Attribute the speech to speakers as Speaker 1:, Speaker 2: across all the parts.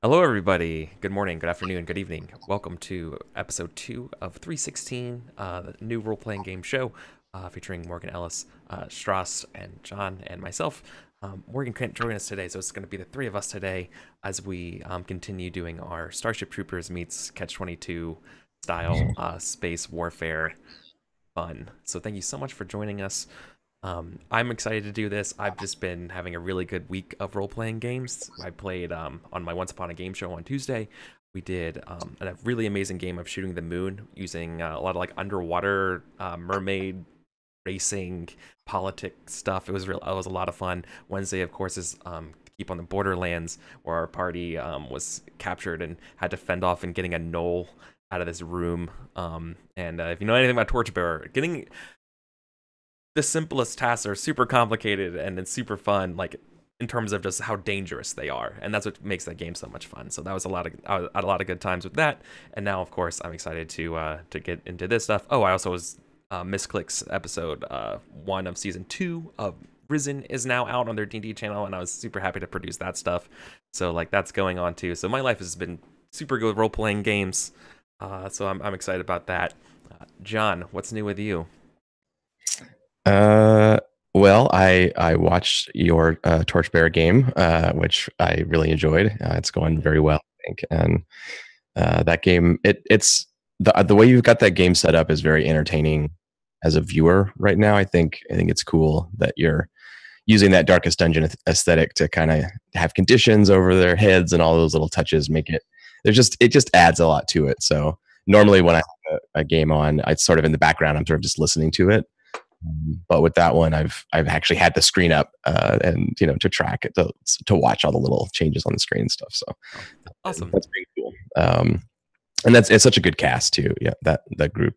Speaker 1: Hello, everybody. Good morning, good afternoon, good evening. Welcome to episode 2 of 316, the new role playing game show featuring Morgan Ellis, Strauss, and John, and myself. Morgan can't join us today, so it's going to be the three of us today as we continue doing our Starship Troopers meets Catch 22 style space warfare fun. So, thank you so much for joining us. I'm excited to do this. I've just been having a really good week of role-playing games. I played on my Once Upon a Game show on Tuesday. We did a really amazing game of Shooting the Moon using a lot of like underwater mermaid racing politics stuff. It was a lot of fun. Wednesday, of course, is Keep on the Borderlands, where our party was captured and had to fend off and getting a knoll out of this room. And if you know anything about Torchbearer, getting the simplest tasks are super complicated and it's super fun, like in terms of just how dangerous they are, and that's what makes that game so much fun. So that was I had a lot of good times with that, and now of course I'm excited to get into this stuff. Oh, I also was Misclicks episode 1 of season 2 of Risen is now out on their D&D channel, and I was super happy to produce that stuff. So like that's going on too. So my life has been super good with role playing games. So I'm excited about that. John, what's new with you?
Speaker 2: Well, I watched your Torchbearer game, which I really enjoyed. It's going very well, I think. And that game, it's the way you've got that game set up is very entertaining as a viewer right now. I think it's cool that you're using that Darkest Dungeon aesthetic to kind of have conditions over their heads and all those little touches make it. It just adds a lot to it. So normally when I have a game on, it's sort of in the background. I'm sort of just listening to it. But with that one, I've actually had the screen up and to track it to watch all the little changes on the screen and stuff. So
Speaker 1: Awesome.
Speaker 2: that's pretty cool. And it's such a good cast too. Yeah, that group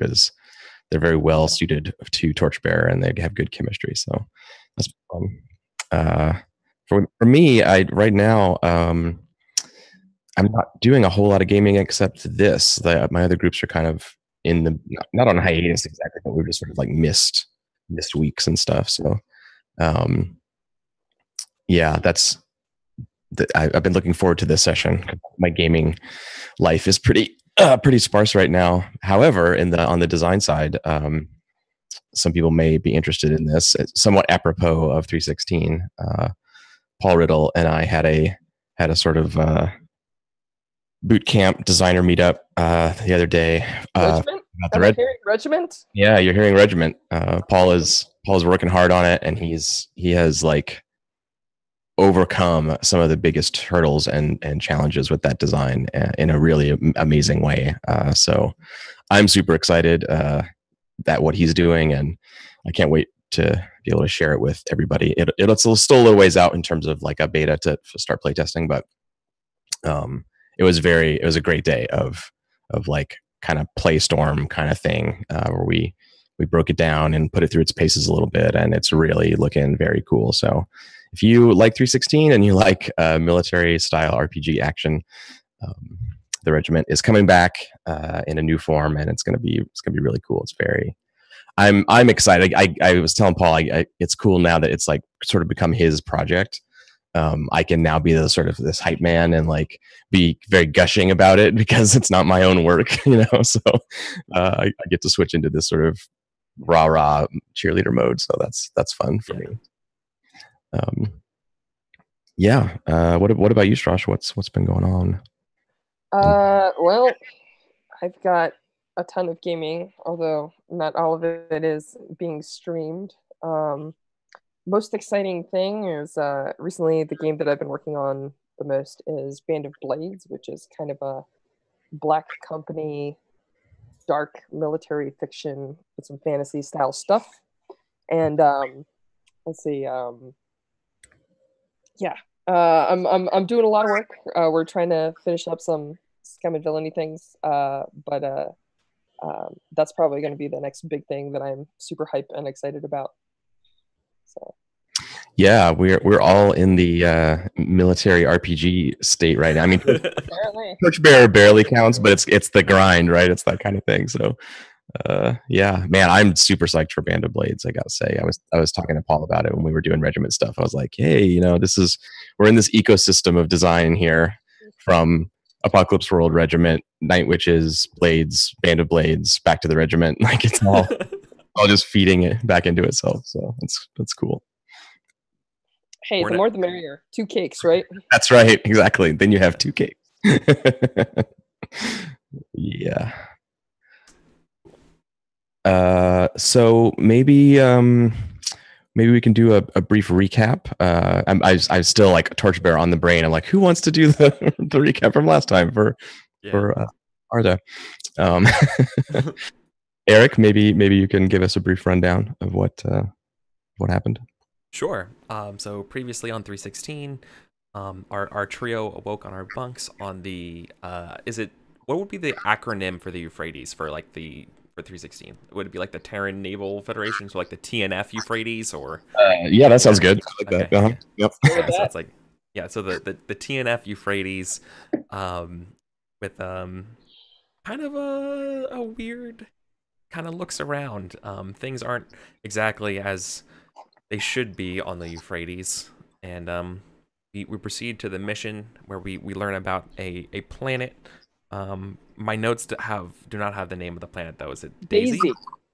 Speaker 2: they're very well suited to Torchbearer and they have good chemistry. So that's fun. For me, I right now I'm not doing a whole lot of gaming except this. My other groups are kind of in the not on hiatus exactly, but we've just sort of like missed weeks and stuff. So, yeah, I've been looking forward to this session. My gaming life is pretty sparse right now. However, on the design side, some people may be interested in this. It's somewhat apropos of 316. Paul Riddle and I had a sort of boot camp designer meetup the other day.
Speaker 3: Regiment?
Speaker 2: Am I
Speaker 3: hearing regiment?
Speaker 2: Yeah, you're hearing regiment. Paul's working hard on it, and he has like overcome some of the biggest hurdles and challenges with that design in a really amazing way. So I'm super excited that what he's doing, and I can't wait to be able to share it with everybody. It's still a little ways out in terms of like a beta to start playtesting, but it was a great day of like kind of play storm kind of thing where we broke it down and put it through its paces a little bit, and it's really looking very cool. So if you like 316 and you like military style RPG action, the regiment is coming back in a new form, and it's gonna be really cool. I'm excited. I was telling Paul it's cool now that it's like sort of become his project. I can now be the sort of this hype man and like be very gushing about it because it's not my own work, So I get to switch into this sort of rah cheerleader mode. So that's fun for me. Yeah. What about you, Strauss? What's been going on?
Speaker 3: Well, I've got a ton of gaming, although not all of it is being streamed. Most exciting thing is recently the game that I've been working on the most is Band of Blades, which is kind of a Black Company dark military fiction with some fantasy style stuff. And let's see, yeah, I'm doing a lot of work. We're trying to finish up some scam and villainy things, but that's probably going to be the next big thing that I'm super hyped and excited about. So.
Speaker 2: Yeah, we're all in the military RPG state right now. I mean, Torchbearer barely counts, but it's the grind, right? It's that kind of thing. So, yeah, man, I'm super psyched for Band of Blades. I gotta say, I was talking to Paul about it when we were doing regiment stuff. I was like, hey, we're in this ecosystem of design here from Apocalypse World Regiment, Night Witches, Blades, Band of Blades, back to the regiment. Like it's all just feeding it back into itself. So that's cool.
Speaker 3: Hey, the more the merrier. 2 cakes, right?
Speaker 2: That's right. Exactly. Then you have 2 cakes. Yeah. So maybe we can do a brief recap. I still like Torchbearer on the brain. I'm like, who wants to do the recap from last time for Arda? Eric, maybe you can give us a brief rundown of what happened.
Speaker 1: Sure. So previously on 316, our trio awoke on our bunks on the what would be the acronym for the Euphrates for 316? Would it be like the Terran Naval Federation, so like the TNF Euphrates, or?
Speaker 2: Yeah, that sounds good. I like
Speaker 1: okay.
Speaker 2: that. Uh-huh. Yep.
Speaker 1: Yeah, so it's like so the TNF Euphrates, with kind of a weird kind of looks around. Things aren't exactly as they should be on the Euphrates, and we proceed to the mission where we learn about a planet. My notes do not have the name of the planet though. Is it Daisy?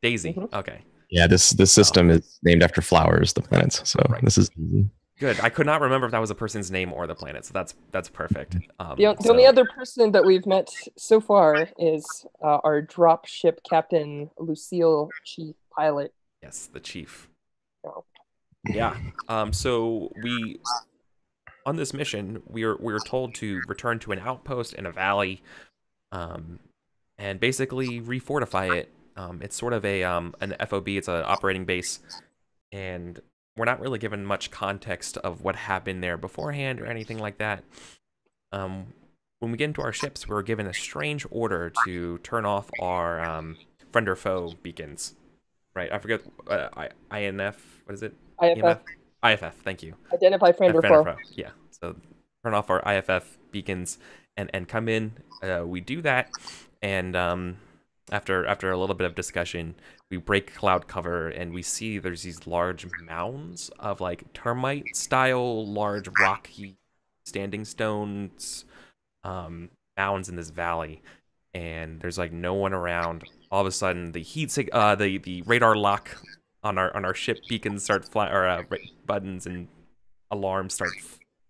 Speaker 1: Daisy.
Speaker 3: Mm-hmm.
Speaker 1: Okay.
Speaker 2: Yeah, this system is named after flowers, the planets. So this is easy.
Speaker 1: Good. I could not remember if that was a person's name or the planet, so that's perfect.
Speaker 3: The only other person that we've met so far is our drop ship captain, Lucille, chief pilot.
Speaker 1: Yes, the chief.
Speaker 3: Oh.
Speaker 1: Yeah. So we on this mission, we're told to return to an outpost in a valley, and basically refortify it. It's sort of an FOB. It's an operating base, and we're not really given much context of what happened there beforehand or anything like that. When we get into our ships, we're given a strange order to turn off our friend or foe beacons. Right? I forget. INF. What is it?
Speaker 3: IFF.
Speaker 1: IFF. Thank you.
Speaker 3: Identify friend or foe.
Speaker 1: Yeah. So turn off our IFF beacons and come in. We do that, and after a little bit of discussion, we break cloud cover and we see there's these large mounds of like termite style, large rocky standing stones, mounds in this valley, and there's like no one around. All of a sudden, the radar lock on our ship beacons start buttons and alarms start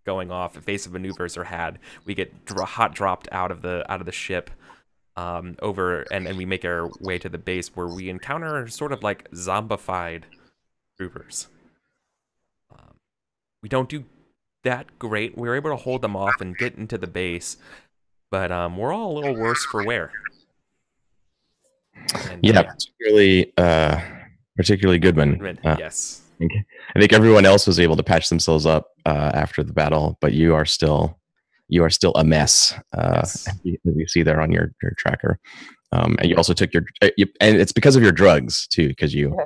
Speaker 1: going off. Evasive maneuvers are had. We get hot dropped out of the ship. Over and we make our way to the base where we encounter sort of like zombified troopers. We don't do that great. We're able to hold them off and get into the base, but we're all a little worse for wear. And,
Speaker 2: particularly Goodman.
Speaker 1: Yes.
Speaker 2: I think everyone else was able to patch themselves up after the battle, but you are still a mess,
Speaker 1: yes.
Speaker 2: as you see there on your tracker. And you also took and it's because of your drugs too, because you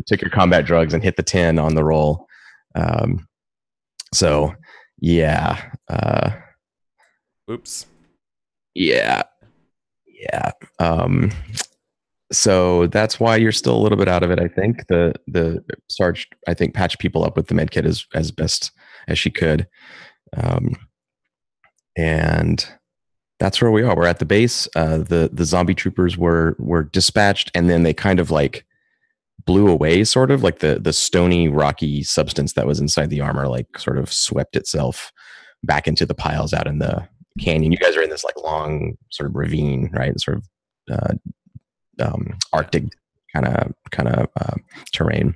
Speaker 2: took your combat drugs and hit the 10 on the roll. So yeah.
Speaker 1: Oops.
Speaker 2: Yeah. So that's why you're still a little bit out of it. I think the Sarge, I think, patched people up with the med kit as best as she could. And that's where we are. We're at the base. The zombie troopers were dispatched, and then they kind of like blew away, sort of like the stony, rocky substance that was inside the armor, like sort of swept itself back into the piles out in the canyon. You guys are in this like long sort of ravine, right? Sort of Arctic kind of terrain.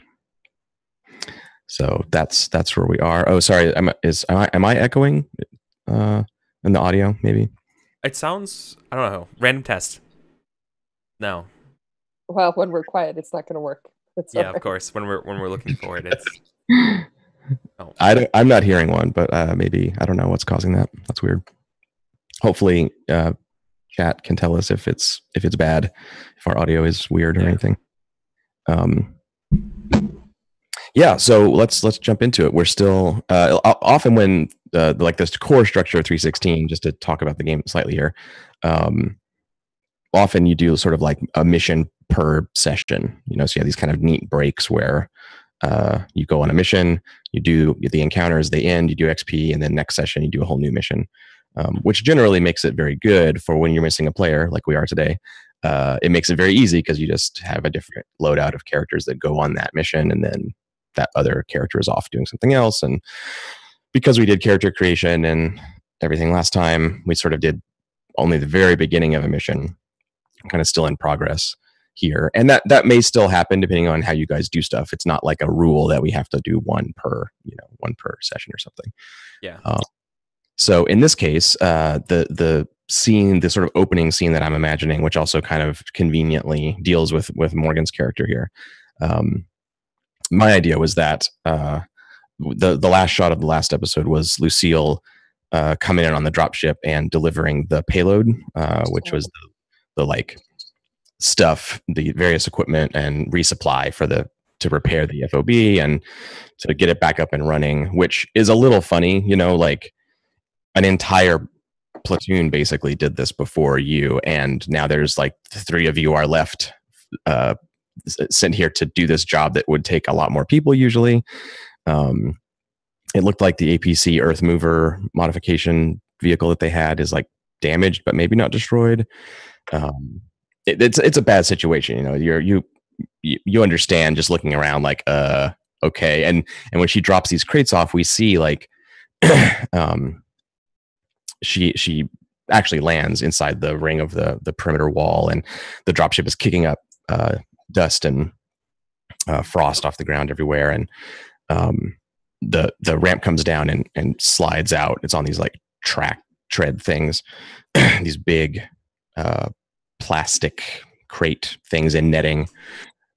Speaker 2: So that's where we are. Oh, sorry. Am I echoing in the audio? Maybe
Speaker 1: it sounds. I don't know. Random test. No.
Speaker 3: Well, when we're quiet, it's not going to work.
Speaker 1: Of course. When we're looking for it, it's. Oh.
Speaker 2: I'm not hearing one, but maybe I don't know what's causing that. That's weird. Hopefully, chat can tell us if it's bad, if our audio is weird or anything. Yeah, so let's jump into it. We're still often when like this core structure of 316, just to talk about the game slightly here. Often you do sort of like a mission per session, so you have these kind of neat breaks where you go on a mission, you do the encounters, they end, you do XP, and then next session you do a whole new mission. which generally makes it very good for when you're missing a player like we are today. It makes it very easy because you just have a different loadout of characters that go on that mission, and then that other character is off doing something else. And because we did character creation and everything last time, we sort of did only the very beginning of a mission, kind of still in progress here. And that may still happen depending on how you guys do stuff. It's not like a rule that we have to do one per session or something.
Speaker 1: Yeah.
Speaker 2: So in this case, the scene, the sort of opening scene that I'm imagining, which also kind of conveniently deals with Morgan's character here. My idea was that the last shot of the last episode was Lucille coming in on the dropship and delivering the payload, which was the like stuff, the various equipment and resupply to repair the FOB and to get it back up and running, which is a little funny, like an entire platoon basically did this before you, and now there's like 3 of you are left sent here to do this job that would take a lot more people usually. It looked like the APC Earth Mover modification vehicle that they had is like damaged, but maybe not destroyed. It's a bad situation. You understand just looking around like, okay. And when she drops these crates off, we see like, she actually lands inside the ring of the perimeter wall, and the dropship is kicking up dust and frost off the ground everywhere. And the ramp comes down and slides out. It's on these like tread things, these big plastic crate things in netting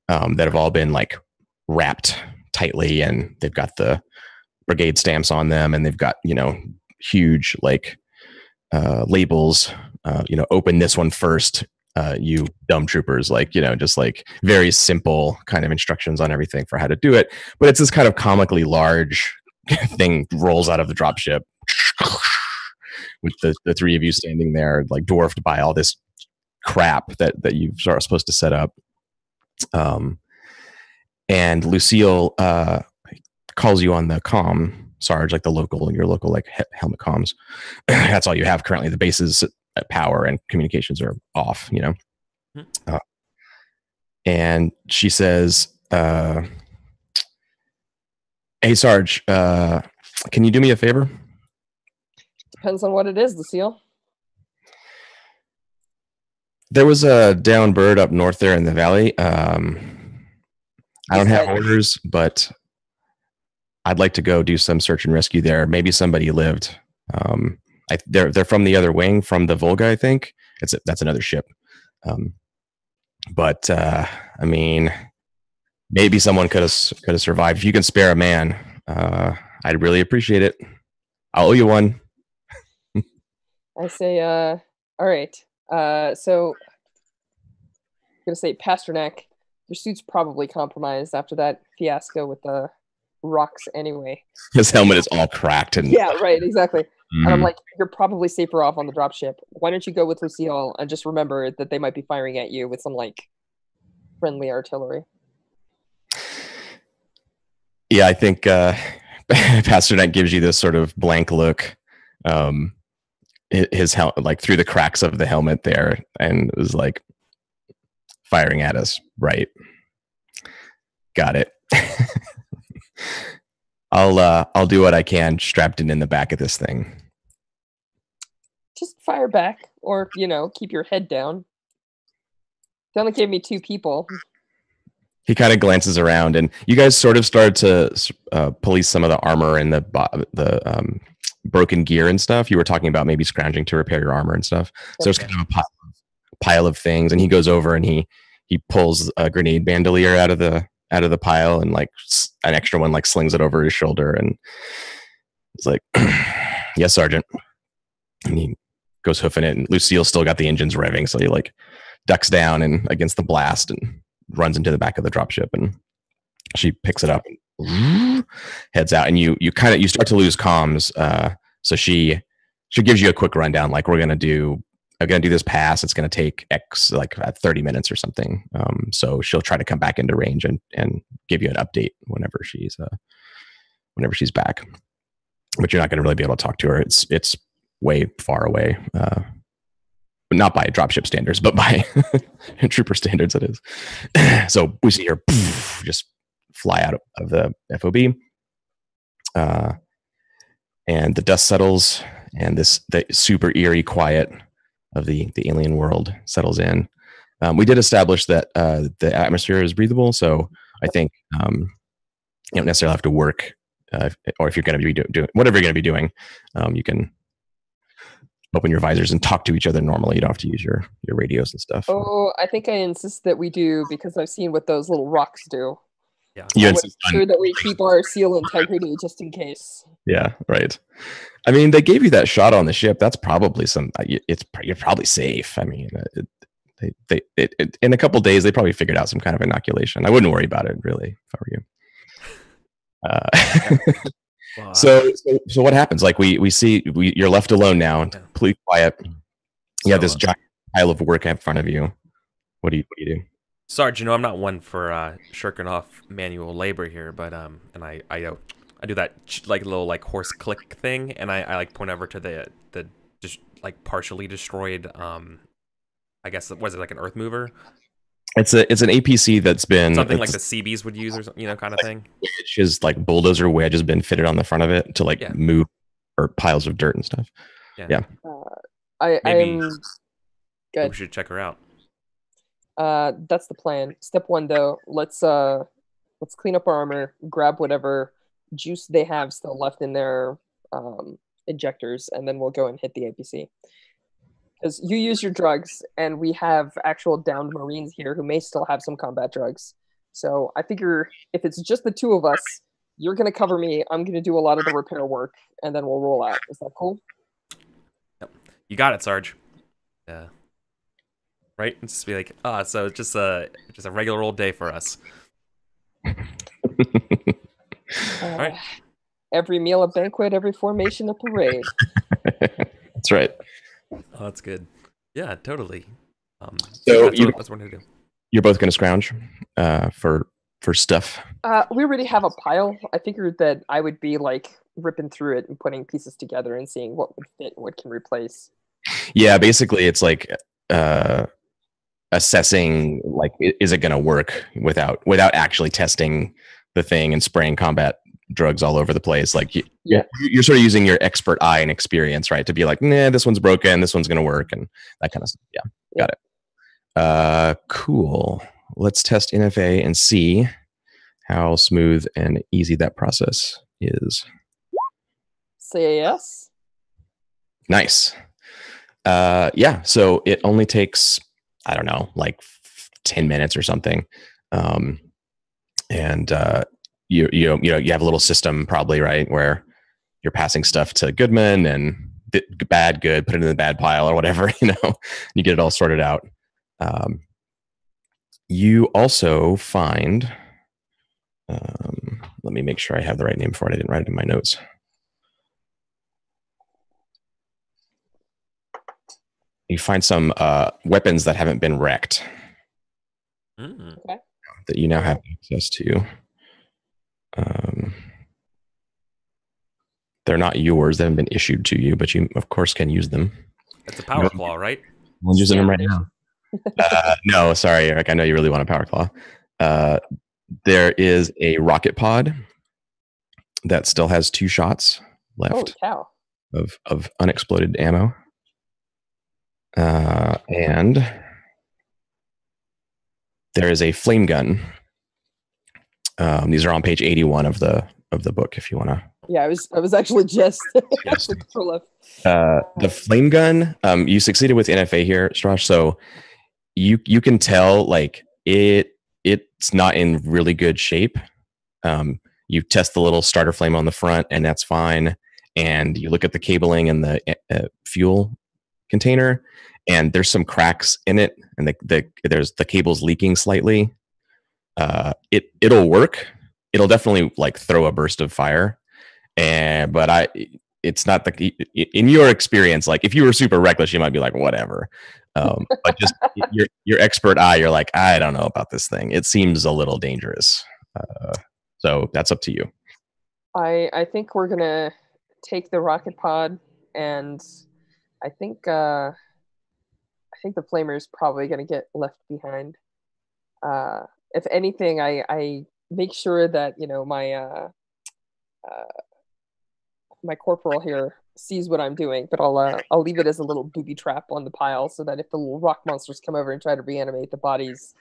Speaker 2: that have all been like wrapped tightly, and they've got the brigade stamps on them, and they've got huge like labels. Open this one first, you dumb troopers, like just like very simple kind of instructions on everything for how to do it. But it's this kind of comically large thing rolls out of the dropship with the 3 of you standing there like dwarfed by all this crap that you are supposed to set up. And Lucille calls you on the comm, Sarge, like your local like helmet comms. That's all you have currently. The base's power and communications are off, and she says, hey Sarge, can you do me a favor?
Speaker 3: Depends on what it is, Lucille.
Speaker 2: There was a down bird up north there in the valley. I don't have orders, but I'd like to go do some search and rescue there. Maybe somebody lived. They're from the other wing, from the Volga, I think. That's another ship. But I mean, maybe someone could have survived. If you can spare a man, I'd really appreciate it. I'll owe you one.
Speaker 3: I say, all right. So I'm gonna say, Pasternak, your suit's probably compromised after that fiasco with the rocks anyway.
Speaker 2: His helmet is all cracked and
Speaker 3: yeah, right, exactly. And I'm like, you're probably safer off on the dropship. Why don't you go with Lucille and just remember that they might be firing at you with some like friendly artillery.
Speaker 2: Yeah, I think Pasternak gives you this sort of blank look. His like through the cracks of the helmet there, and it was like firing at us. Right. Got it. I'll do what I can strapped in the back of this thing.
Speaker 3: Just fire back, or keep your head down. They only gave me 2 people.
Speaker 2: He kind of glances around, and you guys sort of start to police some of the armor and the broken gear and stuff. You were talking about maybe scrounging to repair your armor and stuff. So there's kind of a pile of things, and he goes over and he pulls a grenade bandolier out of the pile, and like an extra one like slings it over his shoulder, and he's like, "Yes, Sergeant." And he goes hoofing it, and Lucille still got the engines revving, so he like ducks down and against the blast and runs into the back of the dropship, and she picks it up and heads out, and you start to lose comms. So she gives you a quick rundown, like I'm gonna do this pass. It's gonna take X, like 30 minutes or something. So she'll try to come back into range and give you an update whenever she's back. But you're not gonna really be able to talk to her. It's way far away. Not by dropship standards, but by trooper standards, it is. So we see her just fly out of the FOB. And the dust settles, and the super eerie quiet of the alien world settles in. We did establish that the atmosphere is breathable, so I think you don't necessarily have to work, or if you're going to be doing whatever you're going to be doing, you can open your visors and talk to each other normally. You don't have to use your radios and stuff.
Speaker 3: Oh, I think I insist that we do because I've seen what those little rocks do.
Speaker 1: Yeah.
Speaker 2: You
Speaker 3: I'll
Speaker 2: insist
Speaker 3: make sure that we keep our seal integrity just in case.
Speaker 2: Yeah, right. I mean, they gave you that shot on the ship. That's probably you're probably safe. I mean, they in a couple days they probably figured out some kind of inoculation. I wouldn't worry about it really if I were you.
Speaker 1: Well,
Speaker 2: So what happens? Like we see you're left alone now, completely quiet. You have this giant pile of work in front of you. What do you do?
Speaker 1: Sarge, I'm not one for shirking off manual labor here, but and I do that like little like horse click thing, and I like point over to the just like partially destroyed I guess was it like an earth mover?
Speaker 2: It's an APC that's been
Speaker 1: something like the CBs would use, or kind of thing.
Speaker 2: Wedge like bulldozer wedge has been fitted on the front of it to like move or piles of dirt and stuff. Yeah.
Speaker 1: Maybe
Speaker 3: good.
Speaker 1: We should check her out.
Speaker 3: That's the plan. Step one, though, let's clean up our armor, grab whatever juice they have still left in their ejectors, and then we'll go and hit the APC. Because you use your drugs, and we have actual downed Marines here who may still have some combat drugs. So I figure if it's just the two of us, you're going to cover me, I'm going to do a lot of the repair work, and then we'll roll out. Is that cool?
Speaker 1: Yep. You got it, Sarge. Yeah. Right? It's just be like, so it's just a regular old day for us. All right.
Speaker 3: Every meal a banquet, every formation a parade.
Speaker 2: That's right.
Speaker 1: Oh, that's good. Yeah, totally.
Speaker 2: So
Speaker 1: that's what to do.
Speaker 2: You're both going to scrounge for stuff.
Speaker 3: We already have a pile. I figured that I would be like ripping through it and putting pieces together and seeing what would fit, what can replace.
Speaker 2: Yeah, basically, it's like assessing like is it going to work without actually testing the thing and spraying combat drugs all over the place. Like you're sort of using your expert eye and experience, right, to be like, nah, this one's broken, this one's going to work, and that kind of stuff. Yeah, got it. Cool. Let's test NFA and see how smooth and easy that process is.
Speaker 3: Say yes.
Speaker 2: Nice. Yeah, so it only takes, I don't know, like 10 minutes or something. And you have a little system probably, right, where you're passing stuff to Goodman and bad, good, put it in the bad pile or whatever, you get it all sorted out. You also find, let me make sure I have the right name for it. I didn't write it in my notes. You find some weapons that haven't been wrecked that you now have access to. They're not yours. They haven't been issued to you, but you, of course, can use them.
Speaker 1: It's a power claw, right?
Speaker 2: I'm using them right now. No, sorry, Eric. I know you really want a power claw. There is a rocket pod that still has 2 shots left of unexploded ammo. And there is a flame gun. These are on page 81 of the book if you want to.
Speaker 3: Yeah, I was actually just
Speaker 2: yes. The flame gun, you succeeded with NFA here, Strash, so you can tell like it's not in really good shape. You test the little starter flame on the front and that's fine, and you look at the cabling and the fuel container and there's some cracks in it, and there's the cable's leaking slightly. It'll work. It'll definitely like throw a burst of fire. But it's not in your experience, like if you were super reckless, you might be like, whatever. But just your expert eye, you're like, I don't know about this thing. It seems a little dangerous. So that's up to you.
Speaker 3: I think we're going to take the rocket pod and I think the flamer is probably going to get left behind. If anything, I make sure that my corporal here sees what I'm doing, but I'll leave it as a little booby trap on the pile so that if the little rock monsters come over and try to reanimate the bodies,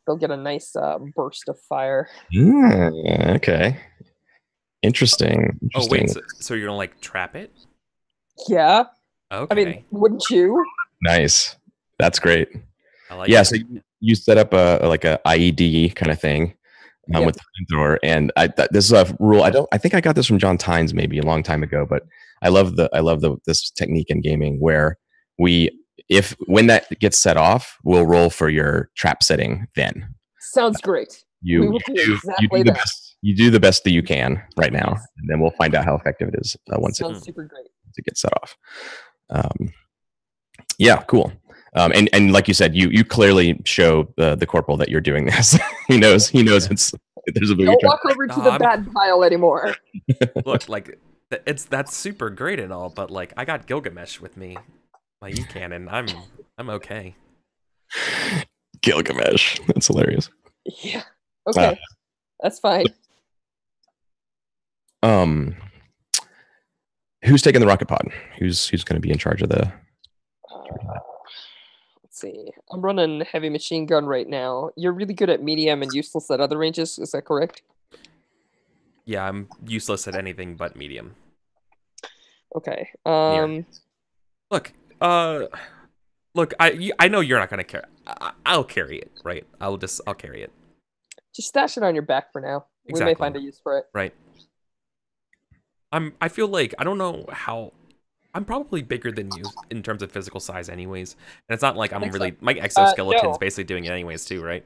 Speaker 3: they'll get a nice burst of fire.
Speaker 2: Okay. Interesting.
Speaker 1: Oh wait,
Speaker 2: Interesting.
Speaker 1: so you're gonna like trap it?
Speaker 3: Yeah.
Speaker 1: Okay.
Speaker 3: I mean, wouldn't you?
Speaker 2: Nice. That's great.
Speaker 1: I like
Speaker 2: Yeah.
Speaker 1: it.
Speaker 2: So you set up a like a IED kind of thing
Speaker 3: Yeah.
Speaker 2: with the flamethrower, and this is a rule. I think I got this from John Tynes maybe a long time ago, but I love this technique in gaming where when that gets set off, we'll roll for your trap setting. Then
Speaker 3: Sounds great. We will do exactly
Speaker 2: the
Speaker 3: that.
Speaker 2: best. You do the best that you can right now, and then we'll find out how effective it is once
Speaker 3: Sounds super great.
Speaker 2: it gets set off. Yeah, cool. And like you said, you clearly show the corporal that you're doing this. he knows there's a booby
Speaker 3: Don't
Speaker 2: trap.
Speaker 3: walk over to the bad pile anymore.
Speaker 1: Look, like that's super great and all, but like I got Gilgamesh with me, my E-cannon. I'm okay.
Speaker 2: Gilgamesh. That's hilarious.
Speaker 3: Yeah. Okay. That's fine.
Speaker 2: Who's taking the rocket pod? Who's going to be in charge of the?
Speaker 3: Let's see. I'm running heavy machine gun right now. You're really good at medium and useless at other ranges. Is that correct?
Speaker 1: Yeah, I'm useless at anything but medium.
Speaker 3: Okay.
Speaker 1: Look, I know you're not gonna carry. I'll carry it, right? I'll carry it.
Speaker 3: Just stash it on your back for now.
Speaker 1: Exactly.
Speaker 3: We may find a use for it.
Speaker 1: Right. I feel like I don't know how. I'm probably bigger than you in terms of physical size, anyways. And it's not like I'm really my exoskeleton's basically doing it anyways too, right?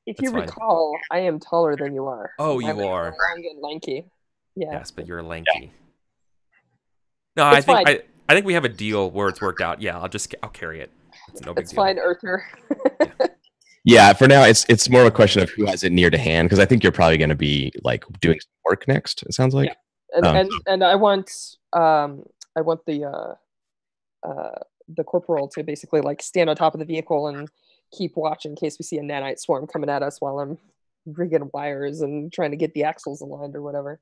Speaker 3: If you recall, I am taller than you are.
Speaker 1: Oh, you are
Speaker 3: long and lanky. Yeah.
Speaker 1: Yes, but you're lanky. No, I think we have a deal where it's worked out. Yeah, I'll carry it. It's no big deal.
Speaker 3: It's fine, Earther.
Speaker 2: Yeah, for now it's more a question of who has it near to hand, because I think you're probably going to be like doing some work next. It sounds like.
Speaker 3: Yeah. And I want the corporal to basically like stand on top of the vehicle and keep watch in case we see a nanite swarm coming at us while I'm rigging wires and trying to get the axles aligned or whatever.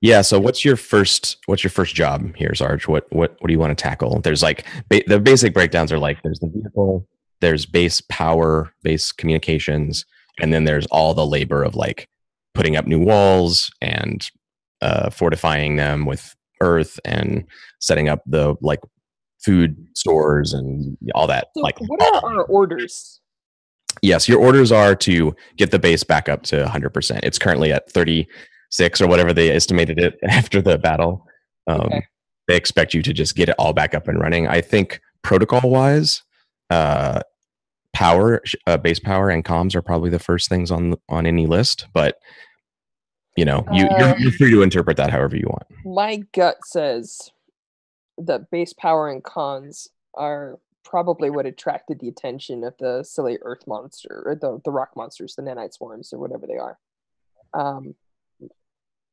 Speaker 2: Yeah. So what's your first job here, Sarge? What do you want to tackle? There's like the basic breakdowns are like there's the vehicle, there's base power, base communications, and then there's all the labor of like putting up new walls and fortifying them with earth and setting up the like food stores and all that.
Speaker 3: So
Speaker 2: like,
Speaker 3: what are our orders?
Speaker 2: Yes, your orders are to get the base back up to 100%. It's currently at 36 or whatever they estimated it after the battle.
Speaker 3: Okay.
Speaker 2: They expect you to just get it all back up and running. I think protocol-wise, base power and comms are probably the first things on any list. But you're free to interpret that however you want.
Speaker 3: My gut says that base power and cons are probably what attracted the attention of the silly earth monster or the rock monsters, the nanite swarms or whatever they are.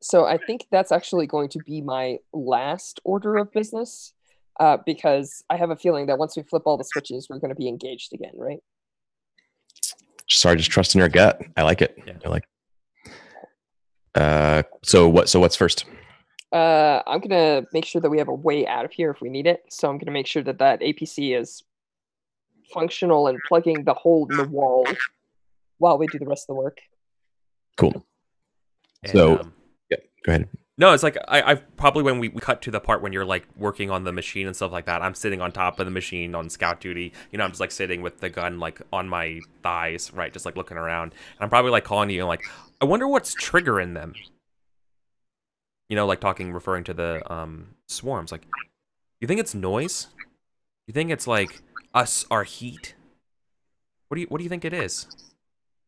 Speaker 3: So I think that's actually going to be my last order of business, because I have a feeling that once we flip all the switches, we're going to be engaged again, right?
Speaker 2: Sorry, just trusting your gut. I like it.
Speaker 1: Yeah.
Speaker 2: I like it. So what's first?
Speaker 3: I'm going to make sure that we have a way out of here if we need it. So I'm going to make sure that APC is functional and plugging the hole in the wall while we do the rest of the work.
Speaker 2: Cool.
Speaker 1: And,
Speaker 2: so, yeah, go ahead.
Speaker 1: No, it's like I probably when we cut to the part when you're like working on the machine and stuff like that, I'm sitting on top of the machine on scout duty. I'm just like sitting with the gun like on my thighs, right, just like looking around. And I'm probably like calling you and like, I wonder what's triggering them. Like referring to the swarms. Like, you think it's noise? You think it's like our heat? What do you think it is?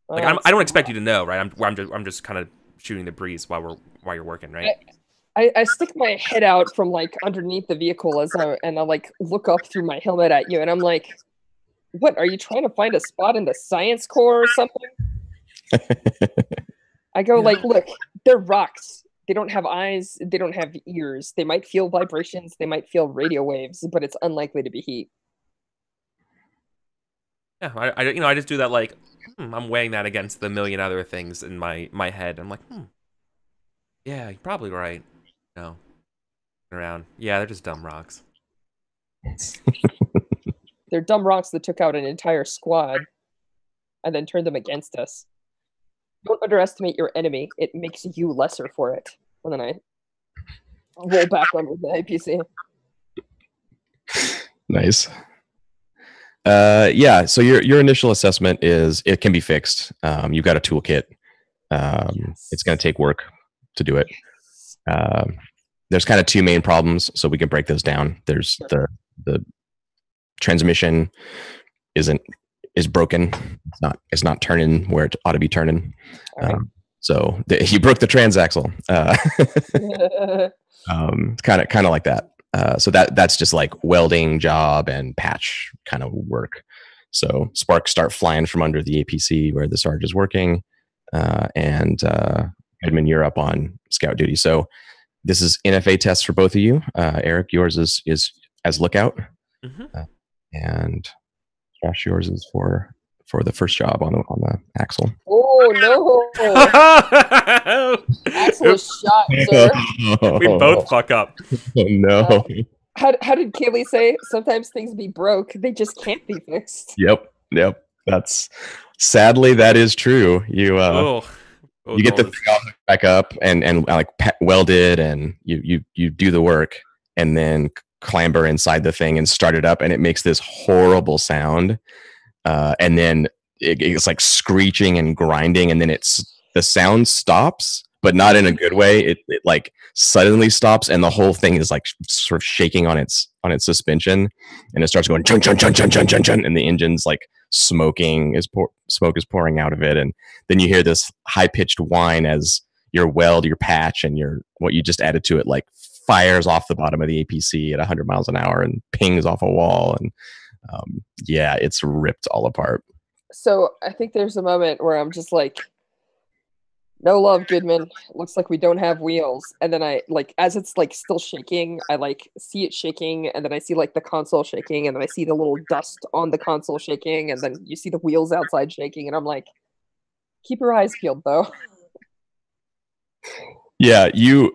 Speaker 1: Like, I don't expect you to know, right? I'm just kind of shooting the breeze while you're working, right?
Speaker 3: I stick my head out from like underneath the vehicle I like look up through my helmet at you, and I'm like, "What? Are you trying to find a spot in the science core or something?" I go like, "Look, they're rocks. they don't have eyes, they don't have ears. They might feel vibrations, they might feel radio waves, but it's unlikely to be heat.
Speaker 1: Yeah, I just do that like, I'm weighing that against the million other things in my head. I'm like, yeah, you're probably right. No, around. Yeah, they're just dumb rocks.
Speaker 3: They're dumb rocks that took out an entire squad and then turned them against us. Don't underestimate your enemy. It makes you lesser for it. And then I roll back under the APC.
Speaker 2: Nice. Yeah. So your initial assessment is it can be fixed. You've got a toolkit. It's going to take work to do it. There's kind of two main problems, so we can break those down. There's the transmission is broken. It's not turning where it ought to be turning.
Speaker 3: Right.
Speaker 2: So you broke the transaxle. Kind of like that. So that's just like welding job and patch kind of work. So sparks start flying from under the APC where the Sarge is working, and Edmund, you're up on scout duty. So this is NFA tests for both of you. Eric, yours is as lookout, and Josh, yours is for the first job on the axle.
Speaker 3: Oh no! Axle is shot, sir.
Speaker 1: We both fuck up.
Speaker 2: Oh, no.
Speaker 3: How did Kaylee say? Sometimes things be broke; they just can't be fixed.
Speaker 2: Yep. That's sadly that is true. You you get the thing all hooked back up and like welded, and you do the work, and then clamber inside the thing and start it up, and it makes this horrible sound, and then it's like screeching and grinding, and then the sound stops, but not in a good way. It like suddenly stops, and the whole thing is like sort of shaking on its suspension, and it starts going chun chun chun chun chun chun chun, and the engine's like smoke is pouring out of it, and then you hear this high pitched whine as your patch, and what you just added to it like fires off the bottom of the APC at 100 miles an hour and pings off a wall, and yeah, it's ripped all apart.
Speaker 3: So I think there's a moment where I'm just like, no love, Goodman. Looks like we don't have wheels. And then I like, as it's like still shaking, I like see it shaking, and then I see like the console shaking, and then I see the little dust on the console shaking, and then you see the wheels outside shaking, and I'm like, keep your eyes peeled though.
Speaker 2: Yeah, you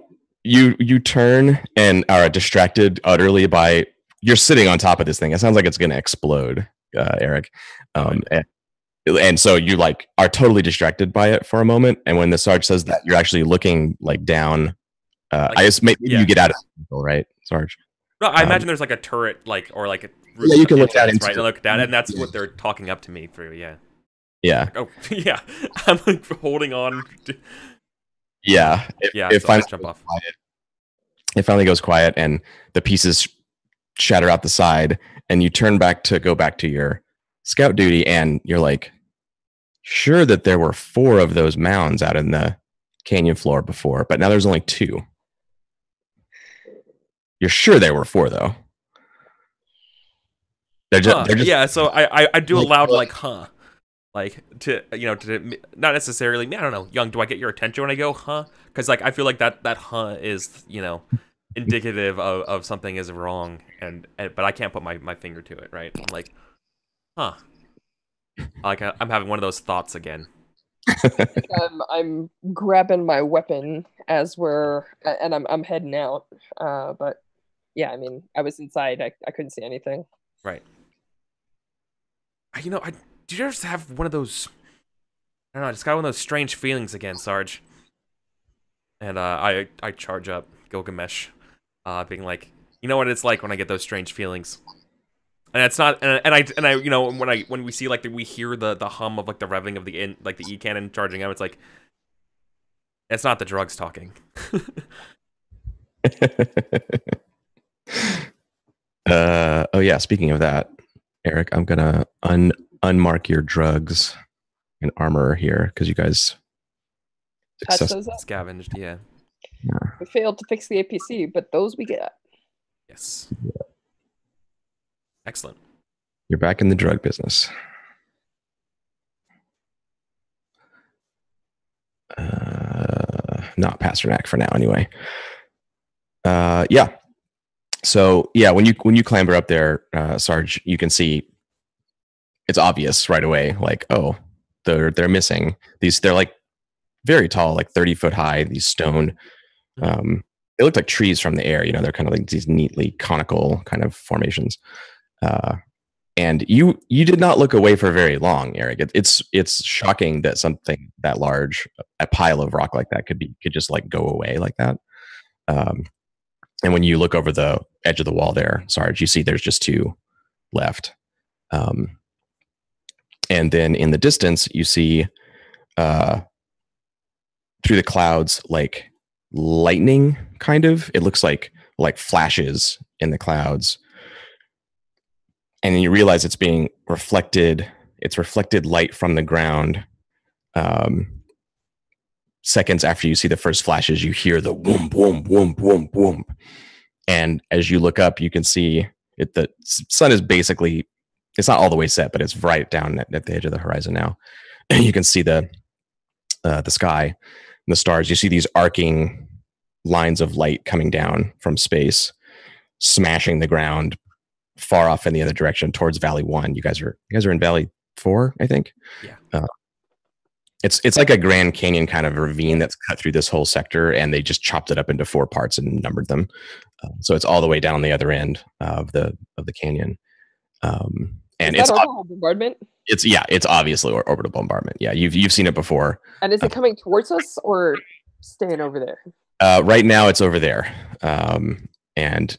Speaker 2: turn and are distracted utterly by you're sitting on top of this thing. It sounds like it's going to explode, Eric. And so you like are totally distracted by it for a moment. And when the Sarge says that, you're actually looking like down. I guess maybe you get out of control, right, Sarge?
Speaker 1: No, I imagine there's like a turret, or like a
Speaker 2: yeah, you can look down into
Speaker 1: right. Look down, and that's what they're talking up to me through. Yeah.
Speaker 2: Yeah.
Speaker 1: Like, oh, yeah. I'm like holding on.
Speaker 2: Yeah. It finally
Speaker 1: jump off.
Speaker 2: Quiet. It finally goes quiet, and the pieces shatter out the side, and you turn back to go back to your scout duty, and you're like, sure that there were 4 of those mounds out in the canyon floor before, but now there's only 2. You're sure there were 4 though. They're just
Speaker 1: yeah. So I do a loud like like to not necessarily. I don't know, Young. Do I get your attention when I go Because like I feel like that is indicative of something is wrong, but I can't put my finger to it. Right? I'm like like I'm having one of those thoughts again.
Speaker 3: I'm grabbing my weapon as I'm heading out. But yeah, I mean, I was inside. I couldn't see anything.
Speaker 1: Right. Do you just have one of those? I don't know. I just got one of those strange feelings again, Sarge. And I charge up Gilgamesh, being like, you know what it's like when I get those strange feelings. And it's not, and I when we see like we hear the hum of like the revving of the E cannon charging out, it's like it's not the drugs talking.
Speaker 2: Oh yeah, speaking of that, Eric, I'm gonna unmark your drugs and armor here because you guys
Speaker 1: scavenged. Yeah,
Speaker 3: we failed to fix the APC, but those we get.
Speaker 1: Yes. Yeah. Excellent.
Speaker 2: You're back in the drug business. not Pasternak for now anyway. Yeah. So yeah, when you clamber up there, Sarge, you can see it's obvious right away. Like, oh, they're missing these. They're like very tall, like 30-foot high. These stone. They look like trees from the air. You know, they're kind of like these neatly conical kind of formations. And you did not look away for very long, Eric. It's shocking that something that large, a pile of rock like that, could just like go away like that. And when you look over the edge of the wall there, Sarge, you see there's just two left. And then in the distance, you see through the clouds like lightning, kind of. It looks like flashes in the clouds. And then you realize it's being reflected. It's reflected light from the ground. Seconds after you see the first flashes, you hear the whoom, whoom, whoom, whoom, whoom. And as you look up, you can see it. The sun is basically, it's not all the way set, but it's right down at the edge of the horizon now. And you can see the sky and the stars. You see these arcing lines of light coming down from space, smashing the ground far off in the other direction towards Valley 1. You guys are in Valley 4, I think.
Speaker 1: Yeah.
Speaker 2: It's like a Grand Canyon kind of ravine that's cut through this whole sector, and they just chopped it up into 4 parts and numbered them. So it's all the way down on the other end of the canyon. And
Speaker 3: is that orbital bombardment?
Speaker 2: It's obviously orbital bombardment. Yeah, you've seen it before.
Speaker 3: And is it coming towards us or staying over there?
Speaker 2: Right now, it's over there, and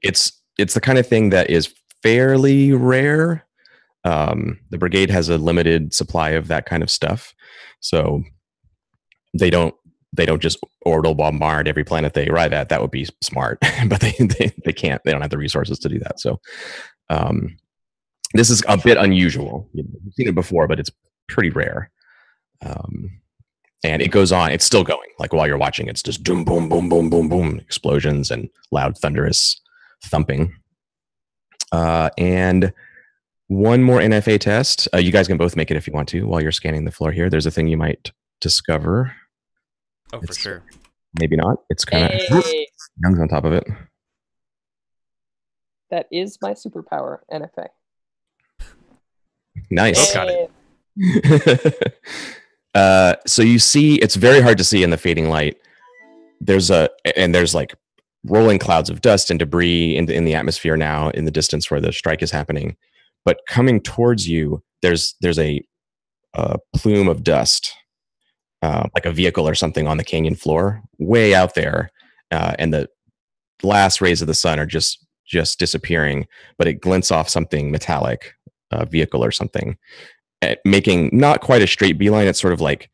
Speaker 2: it's the kind of thing that is fairly rare. The brigade has a limited supply of that kind of stuff, so they don't just orbital bombard every planet they arrive at. That would be smart, but they can't. They don't have the resources to do that. So this is a bit unusual. You've seen it before, but it's pretty rare. And it goes on. It's still going. Like while you're watching, it's just boom, boom, boom, boom, boom, boom, explosions and loud, thunderous thumping. And one more NFA test. You guys can both make it if you want to while you're scanning the floor here. There's a thing you might discover.
Speaker 1: Oh, for sure.
Speaker 2: Maybe not. It's kind of Young's on top of it.
Speaker 3: That is my superpower, NFA.
Speaker 2: Nice.
Speaker 1: Got it.
Speaker 2: So you see, it's very hard to see in the fading light. There's like rolling clouds of dust and debris in the atmosphere now in the distance where the strike is happening. But coming towards you, there's a plume of dust, like a vehicle or something on the canyon floor, way out there, and the last rays of the sun are just disappearing. But it glints off something metallic, a vehicle or something, making not quite a straight beeline. It's sort of like,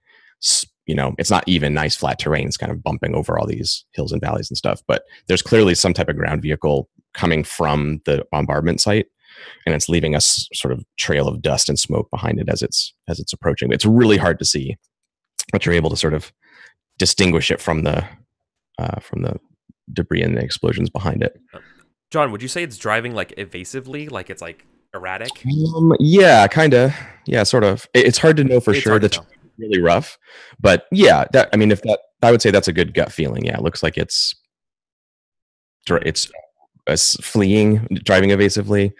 Speaker 2: it's not even nice flat terrain. It's kind of bumping over all these hills and valleys and stuff. But there's clearly some type of ground vehicle coming from the bombardment site, and it's leaving a sort of trail of dust and smoke behind it as it's approaching. It's really hard to see, but you're able to sort of distinguish it from the debris and the explosions behind it.
Speaker 1: John, would you say it's driving like evasively, like it's like erratic?
Speaker 2: Yeah, kind of. Yeah, sort of. It's hard to know for sure. That's really rough, but yeah, I would say that's a good gut feeling. Yeah, it looks like it's fleeing, driving evasively,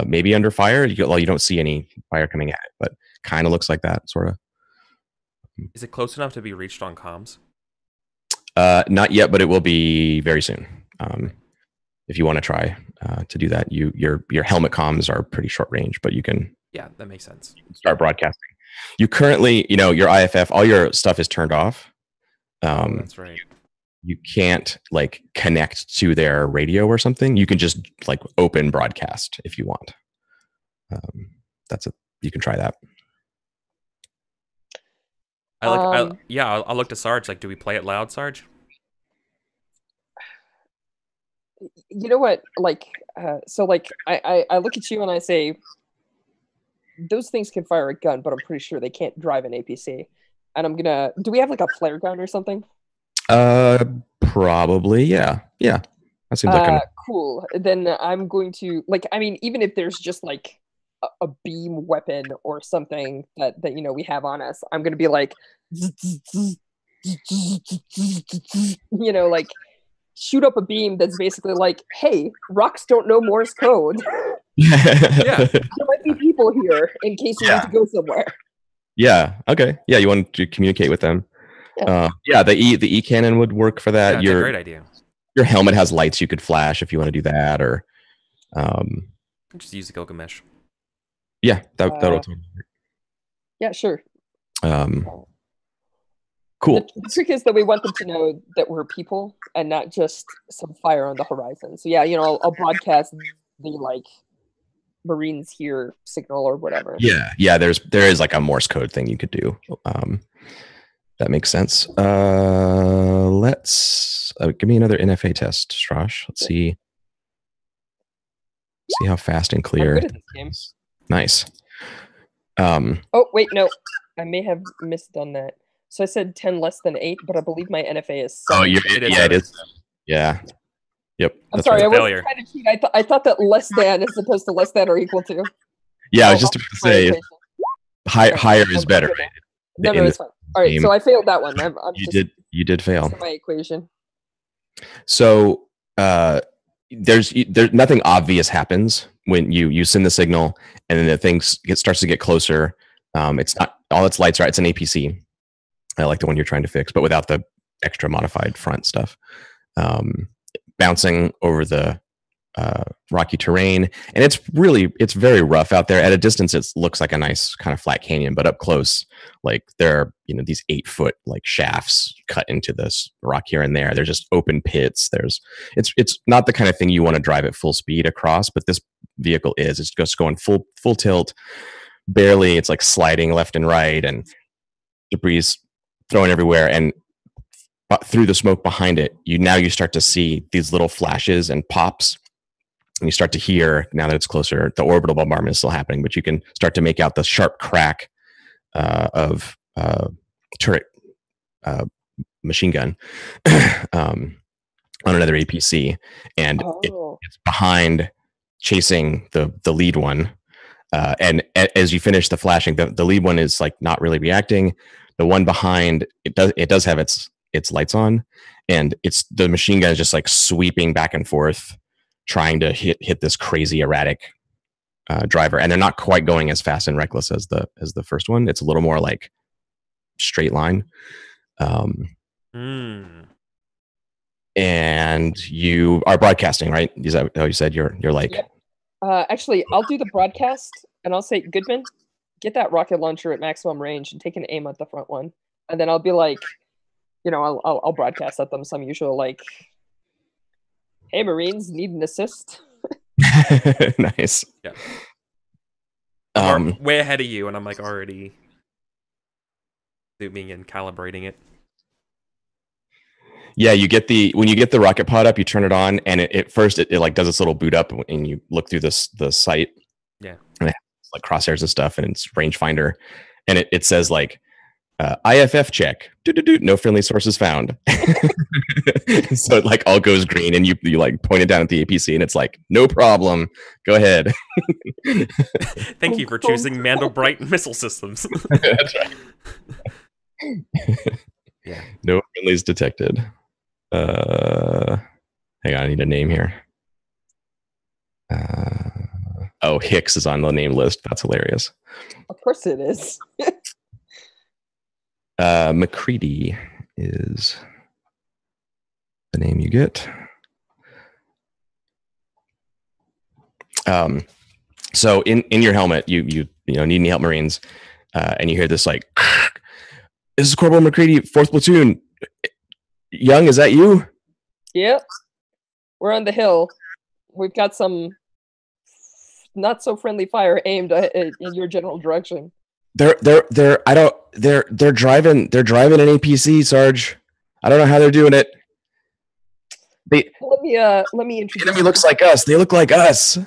Speaker 2: maybe under fire. You don't see any fire coming at it, but kind of looks like that, sort of.
Speaker 1: Is it close enough to be reached on comms?
Speaker 2: Not yet, but it will be very soon. If you want to try to do that, your helmet comms are pretty short range, but you can.
Speaker 1: Yeah, that makes sense.
Speaker 2: Start broadcasting. You currently, your IFF, all your stuff is turned off.
Speaker 1: That's right.
Speaker 2: You can't like connect to their radio or something. You can just like open broadcast if you want. You can try that.
Speaker 1: I'll look to Sarge. Like, do we play it loud, Sarge?
Speaker 3: You know what? Like, I look at you and I say, those things can fire a gun, but I'm pretty sure they can't drive an APC. And do we have like a flare gun or something?
Speaker 2: Probably, yeah. That seems like
Speaker 3: cool. Then I'm going to even if there's just like a beam weapon or something that we have on us, I'm going to be like, you know, like shoot up a beam that's basically like, hey, rocks don't know Morse code.
Speaker 1: Yeah.
Speaker 3: There might be people here in case you need to go somewhere.
Speaker 2: Yeah. Okay. Yeah, you want to communicate with them.
Speaker 3: Yeah.
Speaker 2: The E cannon would work for that.
Speaker 1: That's a great idea.
Speaker 2: Your helmet has lights you could flash if you want to do that, or
Speaker 1: just use the Gilgamesh.
Speaker 2: Yeah, that'll totally work.
Speaker 3: Yeah, sure.
Speaker 2: Cool.
Speaker 3: The trick is that we want them to know that we're people and not just some fire on the horizon. So yeah, you know, I'll broadcast the like Marines here signal or whatever.
Speaker 2: Yeah. There is like a Morse code thing you could do. That makes sense. Let's give me another NFA test, Strash. Let's see how fast and clear.
Speaker 3: I'm good at this game.
Speaker 2: Nice.
Speaker 3: Oh wait, no, I may have misdone that. So I said 10 less than 8, but I believe my NFA is 7.
Speaker 2: It is. Yeah. Yep.
Speaker 3: I'm sorry, I wasn't
Speaker 1: failure.
Speaker 3: trying to cheat. I thought that less than as opposed to less than or equal to.
Speaker 2: Yeah, I was just about to say higher is better. Right?
Speaker 3: No, it's fine. All right, so I failed that one.
Speaker 2: You did fail.
Speaker 3: My equation.
Speaker 2: So there's nothing obvious happens when you send the signal and then the thing starts to get closer. It's not all its lights are. It's an APC. I like the one you're trying to fix, but without the extra modified front stuff. Bouncing over the rocky terrain, and it's very rough out there. At a distance, it looks like a nice kind of flat canyon, but up close, like there are these 8-foot like shafts cut into this rock here and there. They're just open pits. It's not the kind of thing you want to drive at full speed across, but this vehicle is. It's just going full tilt, barely. It's like sliding left and right, and debris thrown everywhere, and through the smoke behind it, you start to see these little flashes and pops, and you start to hear, now that it's closer, the orbital bombardment is still happening, but you can start to make out the sharp crack of turret machine gun on another APC, and it's behind, chasing the lead one. And as you finish the flashing, the lead one is like not really reacting. The one behind it does have its lights on, and the machine gun is just like sweeping back and forth, trying to hit this crazy erratic driver. And they're not quite going as fast and reckless as the first one. It's a little more like straight line. And you are broadcasting, right? Is that how you said you're like?
Speaker 3: Yep. Actually, I'll do the broadcast, and I'll say, Goodman, get that rocket launcher at maximum range and take an aim at the front one, and then I'll be like, I'll broadcast at them some usual like, hey, Marines, need an assist.
Speaker 2: Nice.
Speaker 1: Yeah. Way ahead of you, and I'm like already zooming and calibrating it.
Speaker 2: Yeah, when you get the rocket pod up, you turn it on, and it first like does this little boot up, and you look through the sight.
Speaker 1: Yeah. And
Speaker 2: it has like crosshairs and stuff, and it's rangefinder, and it says like IFF check, no friendly sources found. So it like all goes green, and you like point it down at the APC, and it's like, no problem, go ahead.
Speaker 1: Thank you for choosing Mandelbrot missile systems.
Speaker 2: That's right.
Speaker 1: Yeah.
Speaker 2: No friendlies detected. Hang on, I need a name here. Hicks is on the name list. That's hilarious.
Speaker 3: Of course it is.
Speaker 2: McCready is the name you get. So in your helmet, you need any help, Marines, and you hear this like, this is Corporal McCready, 4th Platoon. Young, is that you?
Speaker 3: Yep. We're on the hill. We've got some not so friendly fire aimed in your general direction.
Speaker 2: They're driving an APC, Sarge. I don't know how they're doing it.
Speaker 3: Let me introduce.
Speaker 2: Enemy looks like us. They look like us.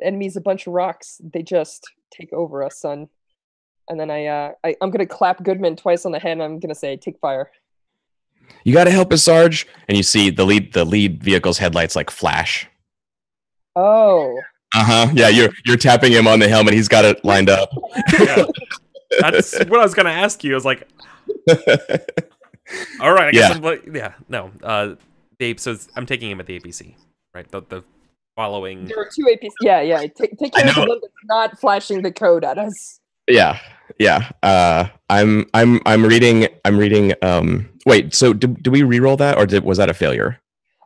Speaker 3: Enemy's a bunch of rocks. They just take over us, son. And then I'm gonna clap Goodman twice on the head, and I'm gonna say, "Take fire."
Speaker 2: You got to help us, Sarge. And you see the lead vehicle's headlights like flash.
Speaker 3: Oh.
Speaker 2: Yeah, you're tapping him on the helmet. He's got it lined up.
Speaker 1: That's what I was gonna ask you. I was like, all right, I guess no. Babe, so I'm taking him at the APC, right? The following.
Speaker 3: There are 2 APCs. Yeah. Take care of the one that's not flashing the code at us.
Speaker 2: Yeah. I'm reading. Wait. So do we re-roll that, or was that a failure?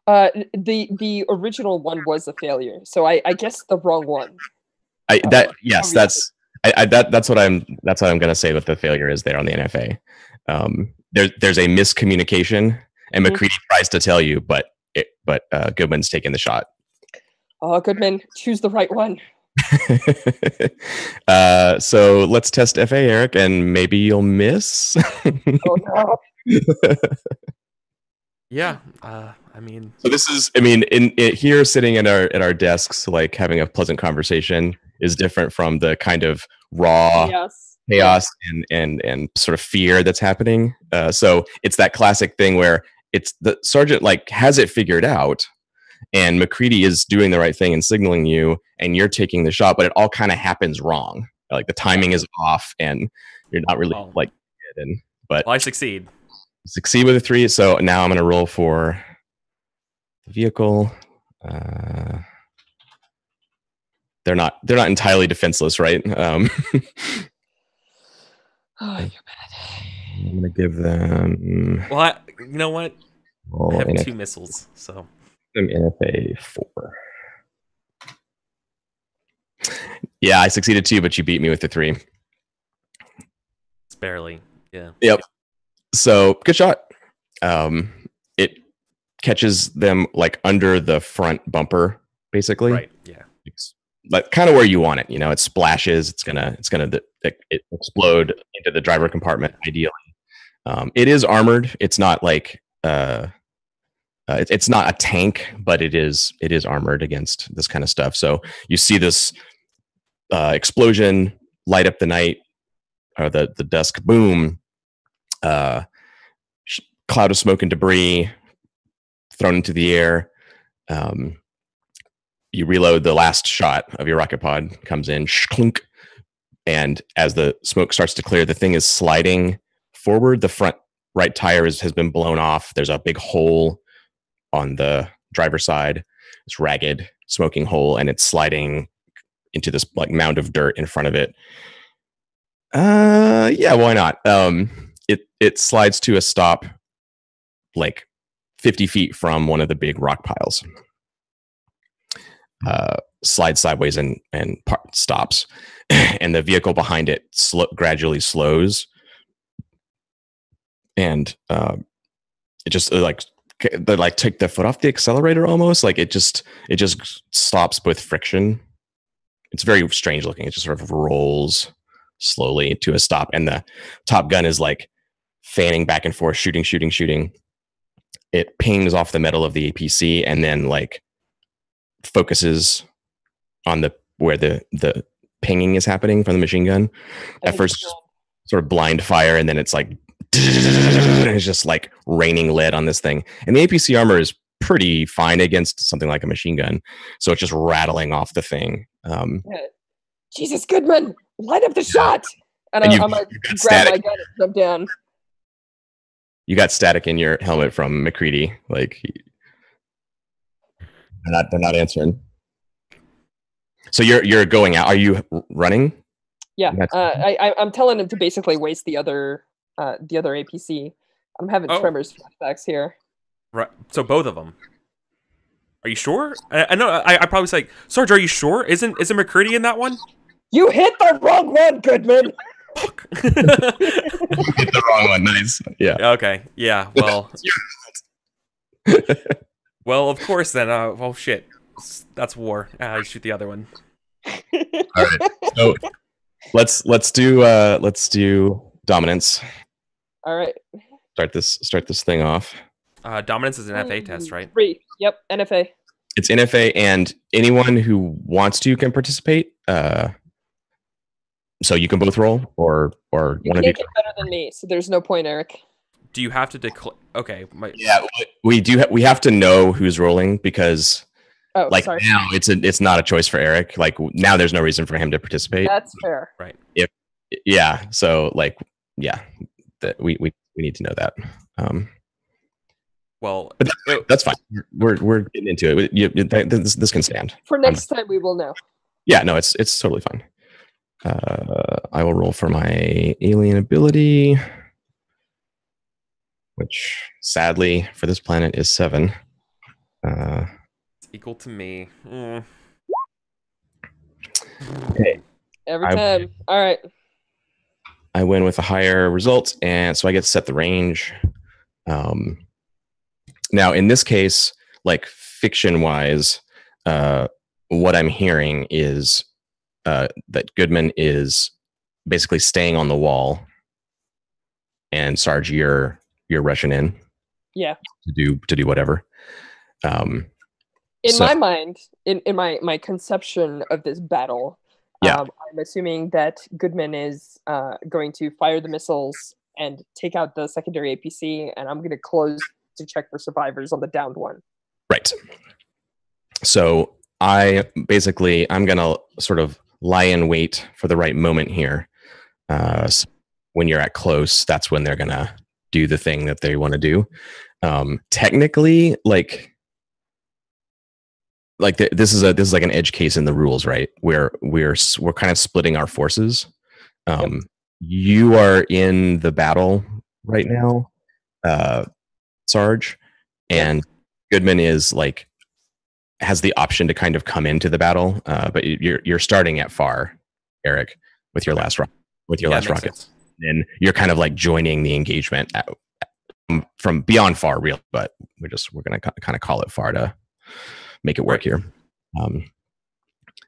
Speaker 3: The original one was a failure, so I guessed the wrong one.
Speaker 2: That's what I'm gonna say. What the failure is there on the NFA. There's a miscommunication, and McCready tries to tell you, but Goodman's taking the shot.
Speaker 3: Oh, Goodman, choose the right one.
Speaker 2: So let's test FA, Eric, and maybe you'll miss.
Speaker 3: Oh no.
Speaker 1: Yeah, I mean.
Speaker 2: So this is, in here sitting at our desks, like having a pleasant conversation is different from the kind of raw chaos and sort of fear that's happening. So it's that classic thing where it's the sergeant like has it figured out, and McCready is doing the right thing and signaling you, and you're taking the shot, but it all kind of happens wrong. Like the timing is off, and you're not really but
Speaker 1: I succeed
Speaker 2: with a 3. So now I'm going to roll for the vehicle. They're not entirely defenseless, right?
Speaker 3: Oh,
Speaker 2: I'm going to give them.
Speaker 1: Well, you know what? I have 2 missiles, so.
Speaker 2: I'm NFA 4. Yeah, I succeeded 2, but you beat me with the 3.
Speaker 1: It's barely, yeah.
Speaker 2: Yep. So good shot. It catches them like under the front bumper, basically.
Speaker 1: Right. Yeah.
Speaker 2: Like kind of where you want it. It splashes. It's gonna it explode into the driver compartment. Ideally, it is armored. It's not like it's not a tank, but it is armored against this kind of stuff. So you see this explosion light up the night, or the dusk. Boom. Cloud of smoke and debris thrown into the air. You reload. The last shot of your rocket pod comes in, clunk, and as the smoke starts to clear, the thing is sliding forward. The front right tire has been blown off. There's a big hole on the driver's side. It's ragged, smoking hole, and it's sliding into this like mound of dirt in front of it. Yeah, why not? It slides to a stop like 50 feet from one of the big rock piles. Slides sideways and stops, and the vehicle behind it gradually slows, and it just they like take their foot off the accelerator almost. Like it just stops with friction. It's very strange looking. It just sort of rolls slowly to a stop, and the Top Gun is like fanning back and forth, shooting. It pings off the metal of the APC and then like focuses on where the pinging is happening from the machine gun. At first, sort of blind fire, and then it's like it's just like raining lead on this thing. And the APC armor is pretty fine against something like a machine gun, so it's just rattling off the thing.
Speaker 3: Jesus, Goodman, light up the shot! And I'm gonna grab my gun and jump down.
Speaker 2: You got static in your helmet from McCready. Like they're not answering. So you're going out. Are you running?
Speaker 3: Yeah, I'm telling him to basically waste the other APC. I'm having Tremors flashbacks here.
Speaker 1: Right. So both of them. Are you sure? I know. I probably say, like, Sarge, are you sure? Isn't McCready in that one?
Speaker 3: You hit the wrong one, Goodman.
Speaker 2: Hit the wrong one. Nice. Yeah.
Speaker 1: Okay. Yeah. Well. Well, of course then. Well, shit. That's war. I shoot the other one.
Speaker 2: All right. So let's do dominance.
Speaker 3: All right.
Speaker 2: Start this thing off.
Speaker 1: Dominance is an FA test, right?
Speaker 3: 3. Yep. NFA.
Speaker 2: It's NFA, and anyone who wants to can participate. So you can both roll, or one of you.
Speaker 3: Get better than me, so there's no point, Eric.
Speaker 1: Do you have to declare? Okay.
Speaker 2: Yeah, we do. We have to know who's rolling because,
Speaker 3: sorry.
Speaker 2: Now it's not a choice for Eric. Like now, there's no reason for him to participate.
Speaker 3: That's fair.
Speaker 1: Right.
Speaker 2: Yeah. So like, yeah, that we need to know that.
Speaker 1: Well,
Speaker 2: But that's fine. We're getting into it. This can stand.
Speaker 3: For next time, we will know.
Speaker 2: Yeah, no, it's totally fine. I will roll for my alien ability, which sadly for this planet is 7.
Speaker 1: It's equal to me.
Speaker 2: Okay.
Speaker 3: Every time. All right.
Speaker 2: I win with a higher result, and so I get to set the range. Now, in this case, like fiction-wise, what I'm hearing is that Goodman is basically staying on the wall, and Sarge, you're rushing in.
Speaker 3: Yeah.
Speaker 2: To do whatever.
Speaker 3: In my mind, in my conception of this battle,
Speaker 2: yeah.
Speaker 3: I'm assuming that Goodman is going to fire the missiles and take out the secondary APC, and I'm going to close to check for survivors on the downed one.
Speaker 2: Right. So I'm going to sort of lie in wait for the right moment here. So when you're at close, that's when they're going to do the thing that they want to do. Technically, this is like an edge case in the rules, right? Where we're kind of splitting our forces. Yep. You are in the battle right now, Sarge, and Goodman is has the option to kind of come into the battle, but you're starting at far, Eric, with your last last rocket, sense. And you're kind of like joining the engagement from beyond far, real, but we're gonna kind of call it far to make it work here.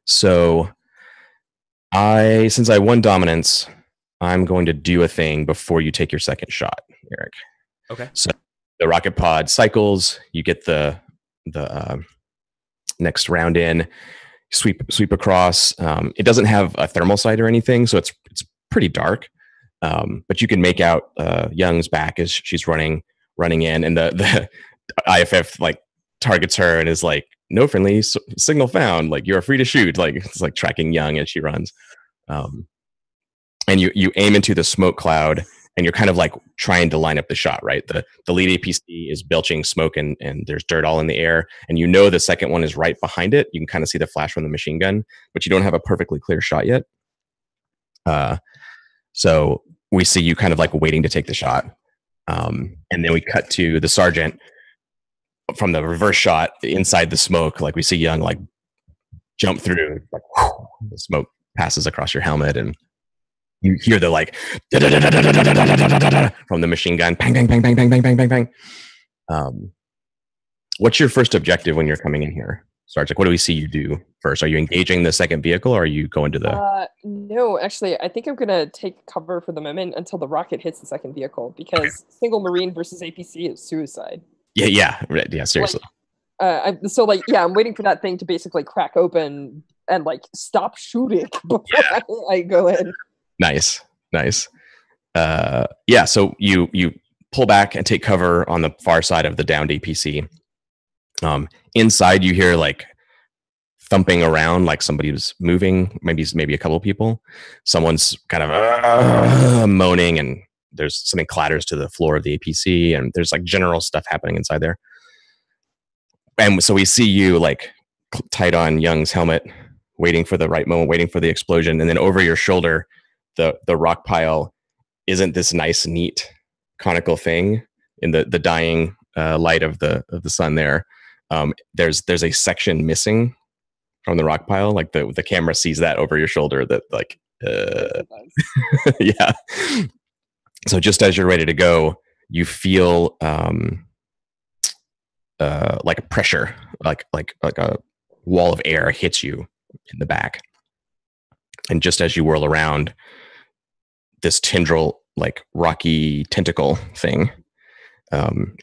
Speaker 2: So since I won dominance, I'm going to do a thing before you take your second shot, Eric.
Speaker 1: Okay.
Speaker 2: So the rocket pod cycles. You get the next round in. Sweep across. It doesn't have a thermal sight or anything, so it's pretty dark. But you can make out Young's back as she's running in, and the IFF targets her and is like, "No friendly signal found. You're free to shoot." It's tracking Young as she runs. And you aim into the smoke cloud, and you're kind of trying to line up the shot, right? The lead APC is belching smoke, and there's dirt all in the air, and the second one is right behind it. You can kind of see the flash from the machine gun, but you don't have a perfectly clear shot yet. So we see you kind of waiting to take the shot, and then we cut to the sergeant from the reverse shot inside the smoke. We see Young jump through, the smoke passes across your helmet, and you hear the from the machine gun, bang, bang, bang, bang, bang, bang, bang, bang, bang. What's your first objective when you're coming in here, Sarge? What do we see you do first? Are you engaging the second vehicle, or are you going to the?
Speaker 3: No, actually, I think I'm gonna take cover for the moment until the rocket hits the second vehicle, because single Marine versus APC is suicide.
Speaker 2: Yeah, seriously.
Speaker 3: I'm waiting for that thing to basically crack open and stop shooting before I go in.
Speaker 2: Nice. So you pull back and take cover on the far side of the downed APC. Inside you hear thumping around, somebody was moving, maybe a couple of people. Someone's kind of moaning, and there's something clatters to the floor of the APC, and there's general stuff happening inside there. And so we see you tied on Young's helmet, waiting for the right moment, waiting for the explosion, and then over your shoulder, the rock pile isn't this nice, neat, conical thing in the dying light of the sun there. There's a section missing from the rock pile. The camera sees that over your shoulder. Yeah. So just as you're ready to go, you feel a pressure, like a wall of air hits you in the back, and just as you whirl around, this tendril, rocky tentacle thing,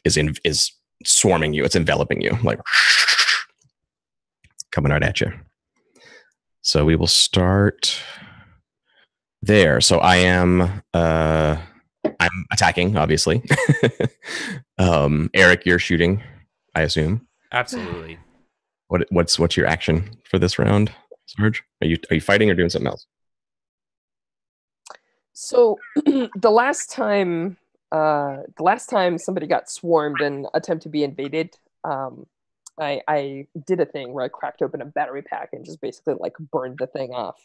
Speaker 2: is swarming you. It's enveloping you, coming right at you. So we will start there. So I'm attacking, obviously. Eric, you're shooting, I assume.
Speaker 1: Absolutely.
Speaker 2: What's your action for this round, Sarge? Are you fighting or doing something else?
Speaker 3: So the last time somebody got swarmed and attempt to be invaded, I did a thing where I cracked open a battery pack and just basically like burned the thing off.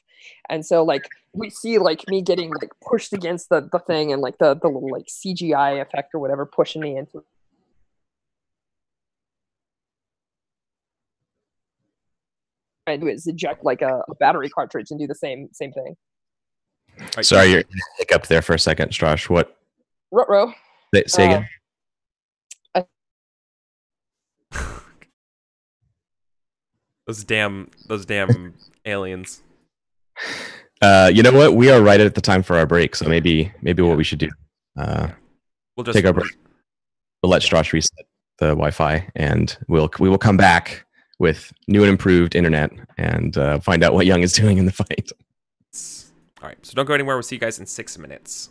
Speaker 3: And so like we see like me getting like pushed against the thing and like the little like CGI effect or whatever pushing me into. I do is eject like a battery cartridge and do the same thing.
Speaker 1: Right.
Speaker 2: Sorry, you're hiccup there for a second, Strash. What?
Speaker 3: Ruh-roh.
Speaker 2: Say again.
Speaker 1: Those damn aliens.
Speaker 2: You know what? We are right at the time for our break, so maybe what we should do.
Speaker 1: We'll just
Speaker 2: take our break. We'll let Strash reset the Wi-Fi, and we will come back with new and improved internet and find out what Young is doing in the fight.
Speaker 1: All right, so don't go anywhere. We'll see you guys in 6 minutes.